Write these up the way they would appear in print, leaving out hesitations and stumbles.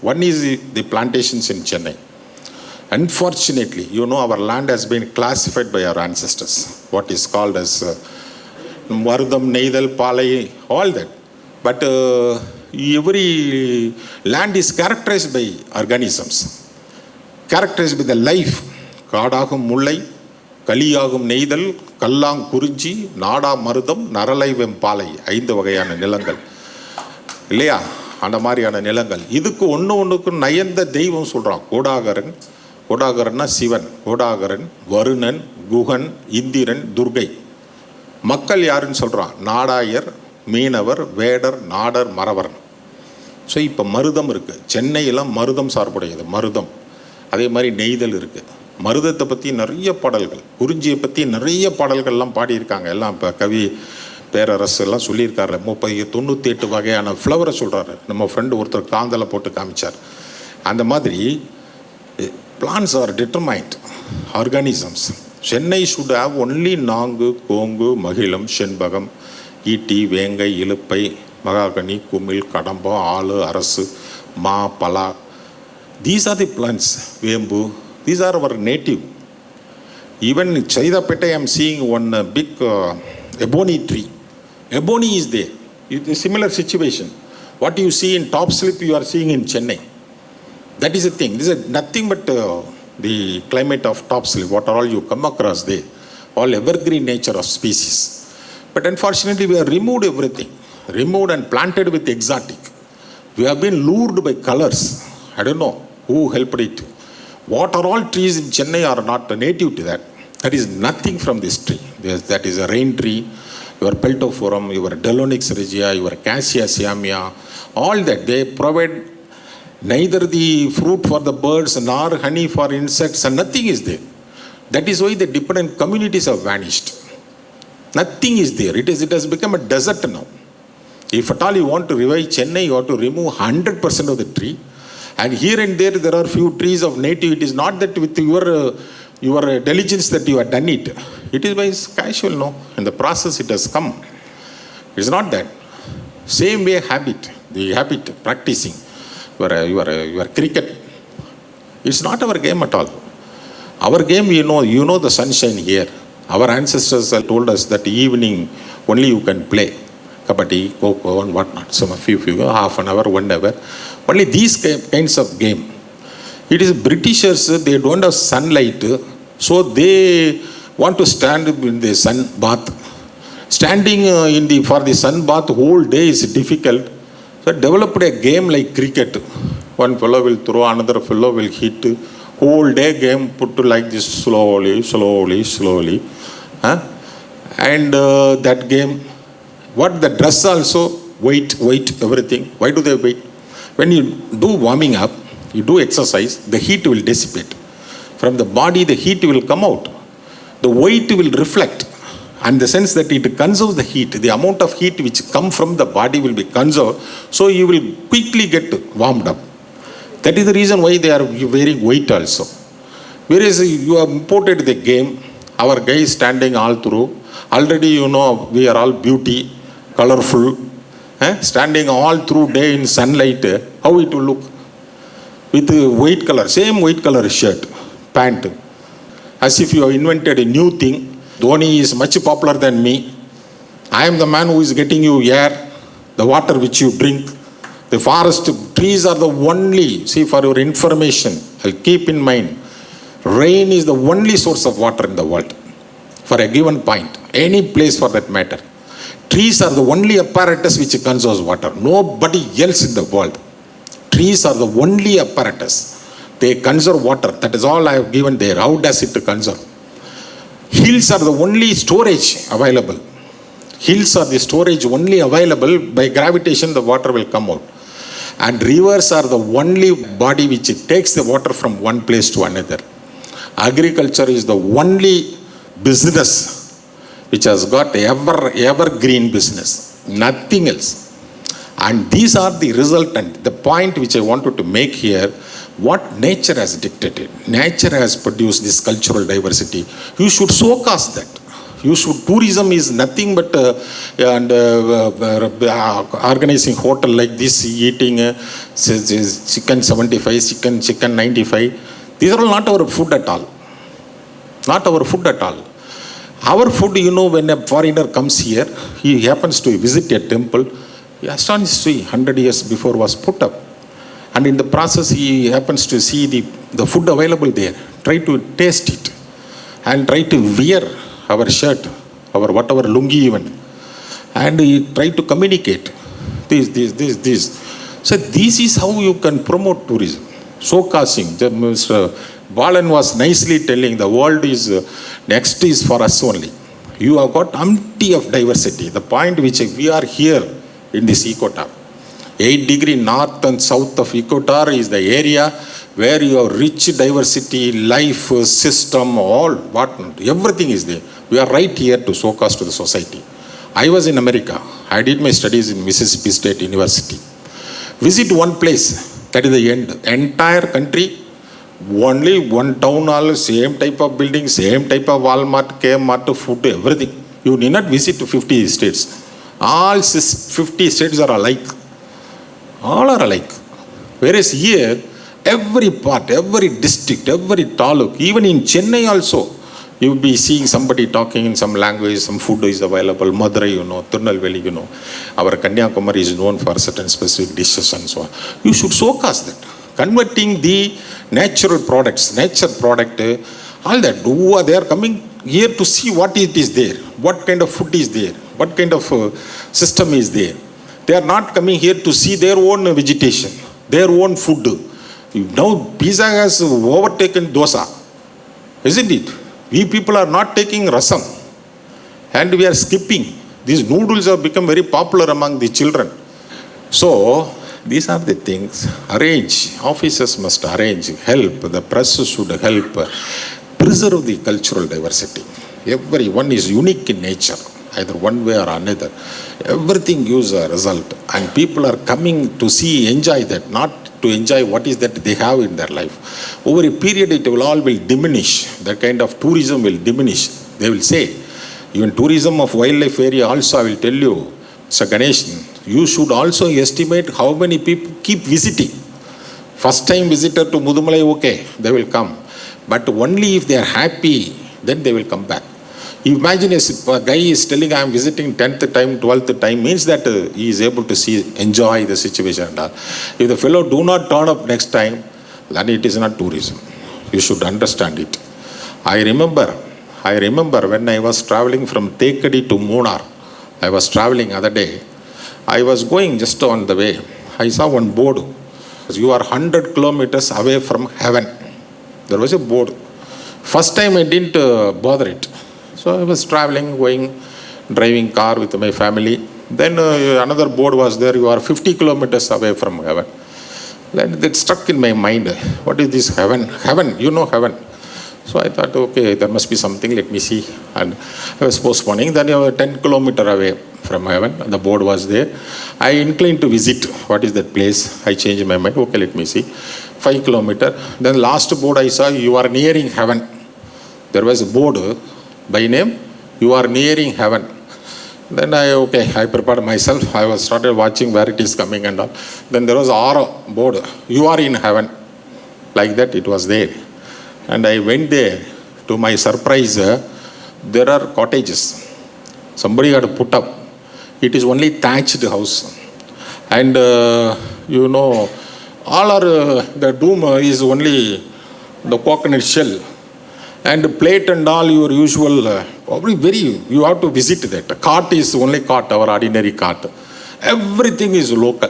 One is the plantations in Chennai. Unfortunately, our land has been classified by our ancestors, what is called as Marudam, Neidal, Palai, all that. But every land is characterized by organisms, characterized by the life. Kaadagum Mullai, Kaliyagum Neidal, Kallang Kurinji, Nada Marudam, Naralai Vempalai, ஐந்து வகையான நிலங்கள் இல்லையா? அந்த மாதிரியான நிலங்கள். இதுக்கு ஒன்றுக்கு நயந்த தெய்வம் சொல்கிறான். கோடாகரன்னா சிவன், கோடாகரன், வருணன், குகன், இந்திரன், துர்கை. மக்கள் யாருன்னு சொல்கிறான்? நாடாயர், மீனவர், வேடர், நாடர், மறவர். ஸோ இப்போ மருதம் இருக்குது. சென்னையெல்லாம் மருதம் சார்புடையது, மருதம். அதே மாதிரி நெய்தல் இருக்குது. மருதத்தை பற்றி நிறைய பாடல்கள், குறிஞ்சியை பற்றி நிறைய பாடல்கள்லாம் பாடியிருக்காங்க. எல்லாம் இப்போ கவி பேரரசு எல்லாம் சொல்லியிருக்காரு. 98 வகையான ஃப்ளவரை சொல்கிறாரு. நம்ம ஃப்ரெண்டு ஒருத்தர் காந்தலை போட்டு காமிச்சார். அந்த மாதிரி plants are determined organisms. Chennai should have only நாங்கு, கோங்கு, மகிழம், செண்பகம், ஈட்டி, வேங்கை, இலுப்பை, மகாகனி, குமிழ், கடம்பா, ஆளு, அரசு, மா, பலா. These are the plants. வேம்பு. These are our native. Even in Chaidapete, I am seeing one big ebony tree. Ebony is there. It's a similar situation. What you see in Top Slip, you are seeing in Chennai. That is the thing. This is nothing but the climate of Top Slip. What are all you come across there? All evergreen nature of species. But unfortunately, we have removed everything. Removed and planted with exotic. We have been lured by colors. I don't know who helped it. What are all trees in Chennai are not native to that. That is nothing from this tree. That is a rain tree, your Peltophorum, your Delonix regia, your Cassia siamia, all that. They provide neither the fruit for the birds nor honey for insects, and nothing is there. That is why the dependent communities have vanished. Nothing is there. It has become a desert now. If at all you want to revive Chennai, you have to remove 100% of the tree. And here and there are few trees of native. It is not that with your diligence that you have done it. It is by casual, no. In the process it has come. It is not that. Same way the habit practicing. Your cricket. It's not our game at all. Our game, you know the sunshine here. Our ancestors have told us that evening only you can play. Kabaddi, Kho-Kho and whatnot. So a few, half an hour, 1 hour. Only these kinds of game. It is Britishers, they don't have sunlight, so they want to stand in the sun bath. Standing for the sun bath whole day is difficult. So developed a game like cricket. One fellow will throw, another fellow will hit. Whole day game put to like this slowly. And that game, what the dress also, weight, everything. Why do they wait? When you do warming up, you do exercise, the heat will dissipate. From the body, the heat will come out. The weight will reflect. And the sense that it conserves the heat, the amount of heat which come from the body will be conserved. So you will quickly get warmed up. That is the reason why they are wearing weight also. Whereas you have imported the game, our guy is standing all through. Already we are all beauty, colorful. Standing all through day in sunlight, how it will look? With white color, same white color shirt, pant. As if you have invented a new thing. Dhoni is much popular than me. I am the man who is getting you air, the water which you drink. The forest trees are the only, see, for your information, I'll keep in mind, rain is the only source of water in the world. For a given point, any place for that matter. Trees are the only apparatus which conserves water. Nobody else in the world. Trees are the only apparatus. They conserve water. That is all I have given there. How does it conserve? Hills are the only storage available. Hills are the storage only available. By gravitation, the water will come out. And rivers are the only body which takes the water from one place to another. Agriculture is the only business which has got evergreen business, nothing else. And these are the resultant, the point which I wanted to make here, what nature has dictated. Nature has produced this cultural diversity. You should showcase that. Tourism is nothing but organizing hotel like this, eating chicken 75, chicken 95. These are all not our food at all. Not our food at all. Our food, when a foreigner comes here, he happens to visit a temple, he astonished to see 100 years before was put up. And in the process, he happens to see the food available there, try to taste it, and try to wear our shirt, our whatever lungi even, and he try to communicate this. So this is how you can promote tourism. Showcasing. Mr. Balan was nicely telling the world is next is for us only. You have got umpty of diversity. The point which we are here in this ecotour. 8-degree north and south of equator is the area where you have rich diversity, life system, all whatnot. Everything is there. We are right here to showcase to the society. I was in America. I did my studies in Mississippi State University. Visit one place, that is the end. Entire country, only one town hall, same type of building, same type of Walmart, Kmart, food, everything. You need not visit 50 states. All 50 states are alike. All are alike. Whereas here, every part, every district, every taluk, even in Chennai also, you will be seeing somebody talking in some language, some food is available, Madurai, Tirunelveli, our Kanyakumari is known for certain specific dishes and so on. You should showcase that. Converting the natural products, nature product, all that. They are coming here to see what it is there, what kind of food is there, what kind of system is there. They are not coming here to see their own vegetation, their own food. Now pizza has overtaken dosa, isn't it? We people are not taking rasam and we are skipping. These noodles have become very popular among the children. So these are the things. Arrange. Officers must arrange, help. The press should help. Preserve the cultural diversity. Everyone is unique in nature, either one way or another. Everything gives a result. And people are coming to see, enjoy that, not to enjoy what is that they have in their life. Over a period, it will all will diminish. The kind of tourism will diminish. They will say, even tourism of wildlife area also, I will tell you, Mr. Ganesh, you should also estimate how many people keep visiting. First time visitor to Mudumalai, okay, they will come. But only if they are happy, then they will come back. Imagine a guy is telling, I am visiting 10th time, 12th time, means that he is able to see, enjoy the situation. If the fellow do not turn up next time, then it is not tourism. You should understand it. I remember when I was traveling from Tekadi to Munnar, I was traveling other day. I was going just on the way. I saw one board. You are 100 kilometers away from heaven. There was a board. First time I didn't bother it. So I was traveling, driving car with my family. Then another board was there. You are 50 kilometers away from heaven. Then that stuck in my mind. What is this heaven? Heaven, heaven. So I thought, okay, there must be something, let me see. And I was postponing. Then you were 10 kilometers away from heaven. The board was there. I inclined to visit. What is that place? I changed my mind. Okay, let me see. 5 kilometers. Then last board I saw, you are nearing heaven. There was a board by name, you are nearing heaven. Then I prepared myself. I was started watching where it is coming and all. Then there was a board, you are in heaven. Like that it was there. And I went there. To my surprise, there are cottages. Somebody had put up. It is only thatched house. And all are, the doom is only the coconut shell. And plate and all your usual, you have to visit that. The cart is only cart, our ordinary cart. Everything is local.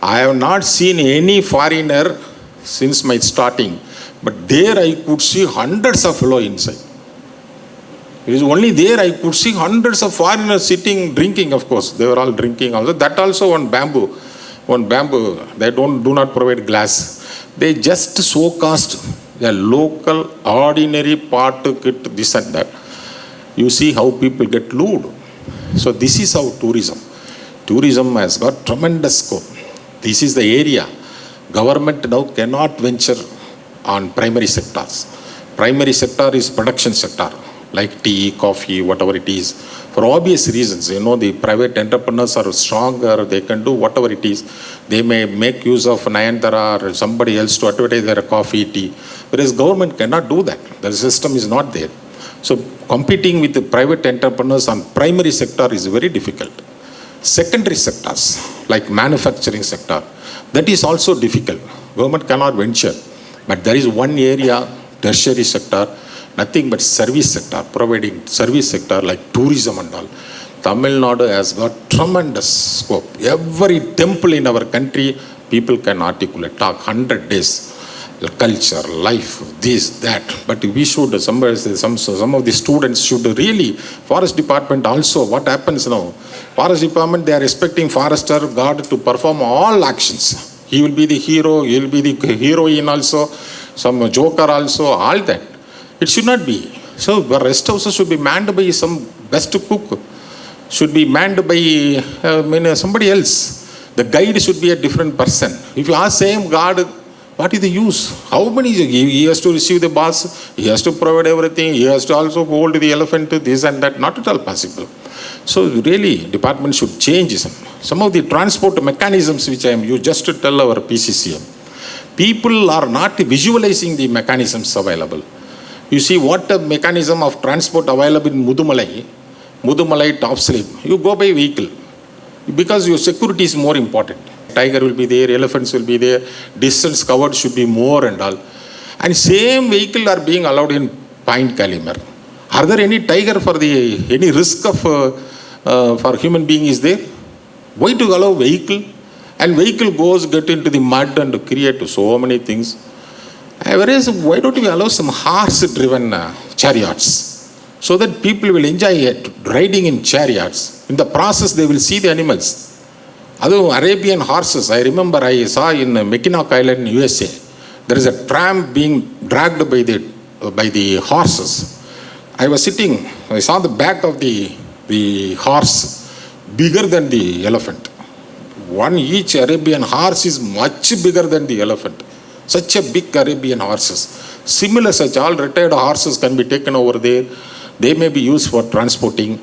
I have not seen any foreigner since my starting. But there I could see hundreds of fellow inside. It is only there I could see hundreds of foreigners sitting, drinking, of course. They were all drinking also. That also on bamboo. They do not provide glass. They just showcased a local, ordinary part to get this and that. You see how people get lured. So this is how tourism. Tourism has got tremendous scope. This is the area. Government now cannot venture on primary sectors. Primary sector is production sector. like tea, coffee, whatever it is, for obvious reasons. You know, the private entrepreneurs are stronger, they can do whatever it is. They may make use of Nayantara or somebody else to advertise their coffee, tea, whereas government cannot do that. The system is not there. So competing with the private entrepreneurs on primary sector is very difficult. Secondary sectors, like manufacturing sector, that is also difficult. Government cannot venture. But there is one area, tertiary sector, nothing but service sector, providing service sector like tourism and all. Tamil Nadu has got tremendous scope. Every temple in our country, people can articulate, talk 100 days. Culture, life, this, that. But we should, some of the students should really, forest department also, what happens now? Forest department, they are expecting forester guard to perform all actions. He will be the hero, he will be the heroine also, some joker also, all that. It should not be. So the rest houses should be manned by some best cook, should be manned by somebody else. The guide should be a different person. If you ask same guard, what is the use? How many? He has to receive the boss, he has to provide everything, he has to also hold the elephant, this and that. Not at all possible. So really, department should change some of the transport mechanisms which I am used just to tell our PCCM. People are not visualizing the mechanisms available. You see what the mechanism of transport available in Mudumalai top slip. You go by vehicle because your security is more important. Tiger will be there, elephants will be there, distance covered should be more and all. And same vehicle are being allowed in Pine Calimere. Are there any tiger for any risk of for human being is there? Why to allow vehicle? And vehicle goes get into the mud and create so many things. Whereas why don't we allow some horse-driven chariots so that people will enjoy it, riding in chariots. In the process, they will see the animals. Although Arabian horses, I remember I saw in Mackinac Island, USA, there is a tram being dragged by the horses. I was sitting, I saw the back of the horse bigger than the elephant. One each Arabian horse is much bigger than the elephant. Such a big Arabian horses. Similar such all retired horses can be taken over there. They may be used for transporting.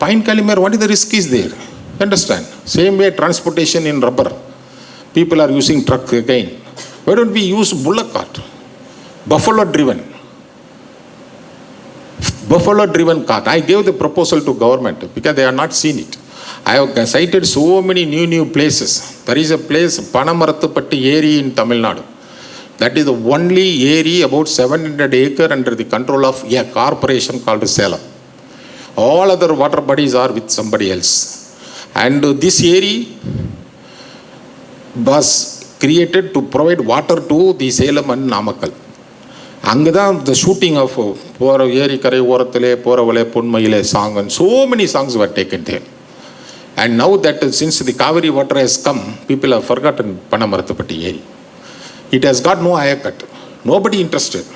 Pine Calimere, what is the risk is there? Understand? Same way transportation in rubber. People are using truck again. Why don't we use bullock cart? Buffalo driven cart. I gave the proposal to government because they have not seen it. I have cited so many new places. There is a place, Panamaratupatti Eri in Tamil Nadu. That is the only area about 700 acres under the control of a corporation called Salem. All other water bodies are with somebody else. And this area was created to provide water to the Salem and Namakkal. Angada, the shooting of Pora Eri Kare Voratale, Poravale, Punmaile song, and so many songs were taken there. And now that since the Kaveri water has come, people have forgotten Panamaratupatti Eri. It has got no haircut. Nobody interested.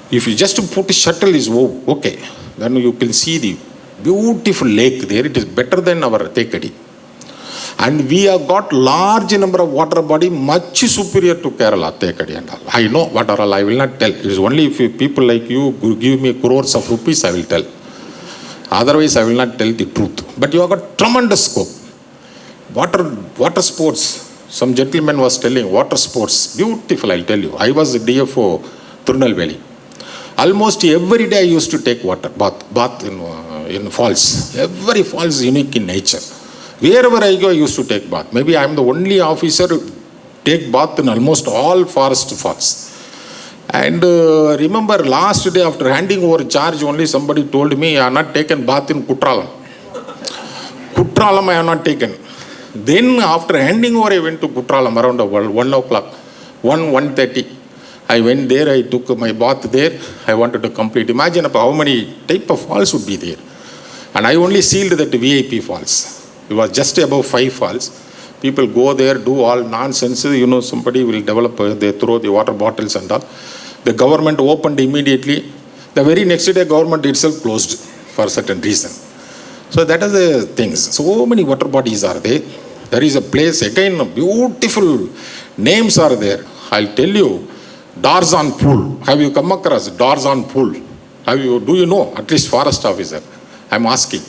If you just put a shuttle is okay, then you can see the beautiful lake there. It is better than our Tekadi. And we have got large number of water body much superior to Kerala, Tekadi and all. I know what are all, I will not tell. It is only if people like you give me crores of rupees, I will tell. Otherwise, I will not tell the truth. But you have got tremendous scope. Water sports. Some gentleman was telling water sports, beautiful, I'll tell you. I was a DFO, Tirunelveli. Almost every day I used to take bath in falls. Every fall is unique in nature. Wherever I go, I used to take bath. Maybe I am the only officer who take bath in almost all forest falls. And remember last day after handing over charge, only somebody told me, I have not taken bath in Kutralam. Kutralam I have not taken. Then after handing over, I went to Kutralam around 1 o'clock, 1:30. I went there, I took my bath there. I wanted to complete. Imagine how many type of falls would be there. And I only sealed that VIP falls. It was just above 5 falls. People go there, do all nonsense. You know, somebody will develop, they throw the water bottles and all. The government opened immediately. The very next day, government itself closed for certain reason. So that is the things. So many water bodies are there. There is a place, again, beautiful names are there. I'll tell you, Darzan Pool. Have you come across Darzan Pool? Do you know, at least forest officer, I'm asking.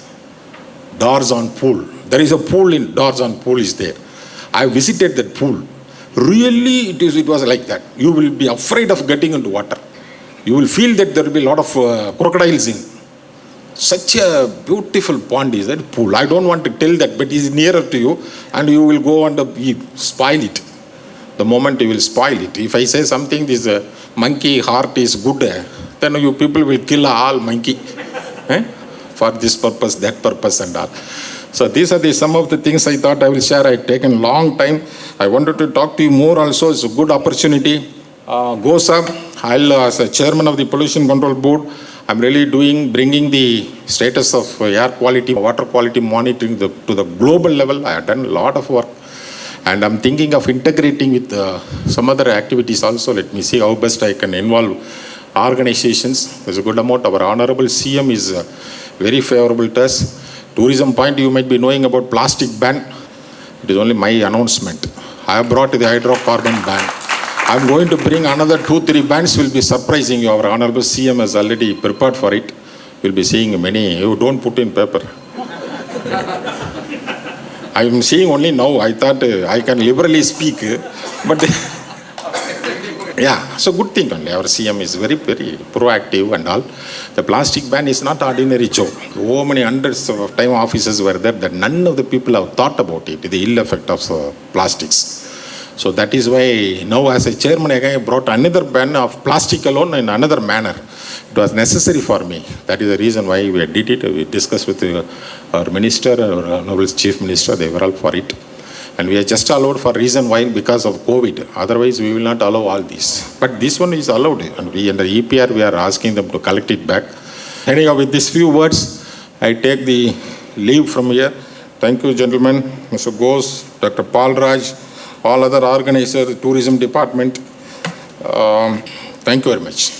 Darzan pool. There is a pool in Darzan pool is there. I visited that pool. Really, it was like that. You will be afraid of getting into water. You will feel that there will be a lot of crocodiles in. Such a beautiful pond is that pool. I don't want to tell that, but it is nearer to you, and you will go and spoil it. The moment you will spoil it. If I say something, this monkey heart is good, then you people will kill all monkey. For this purpose, that purpose and all. So these are some of the things I thought I will share. I had taken long time. I wanted to talk to you more also. It's a good opportunity. Go sir. As a chairman of the Pollution Control Board, I'm really bringing the status of air quality, water quality monitoring to the global level. I have done a lot of work. And I'm thinking of integrating with some other activities also. Let me see how best I can involve organizations. There's a good amount. Our Honorable CM is very favorable to us. Tourism point, you might be knowing about plastic ban. It is only my announcement. I have brought the hydrocarbon ban. I'm going to bring another 2-3 bans. Will be surprising you. Our Honorable CM has already prepared for it. You'll be seeing many. You don't put in paper. I'm seeing only now. I thought I can liberally speak, but yeah, so good thing only. Our CM is very, very proactive and all. The plastic ban is not ordinary joke. So many hundreds of time officers were there that none of the people have thought about it, the ill effect of plastics. So that is why now as a chairman again I brought another ban of plastic alone in another manner. It was necessary for me. That is the reason why we did it. We discussed with our minister, our Honorable Chief Minister, they were all for it. And we are just allowed for reason why, because of COVID. Otherwise, we will not allow all this. But this one is allowed. And we under EPR, we are asking them to collect it back. Anyhow, with these few words, I take the leave from here. Thank you, gentlemen. Mr. Ghosh, Dr. Paul Raj, all other organizers, tourism department. Thank you very much.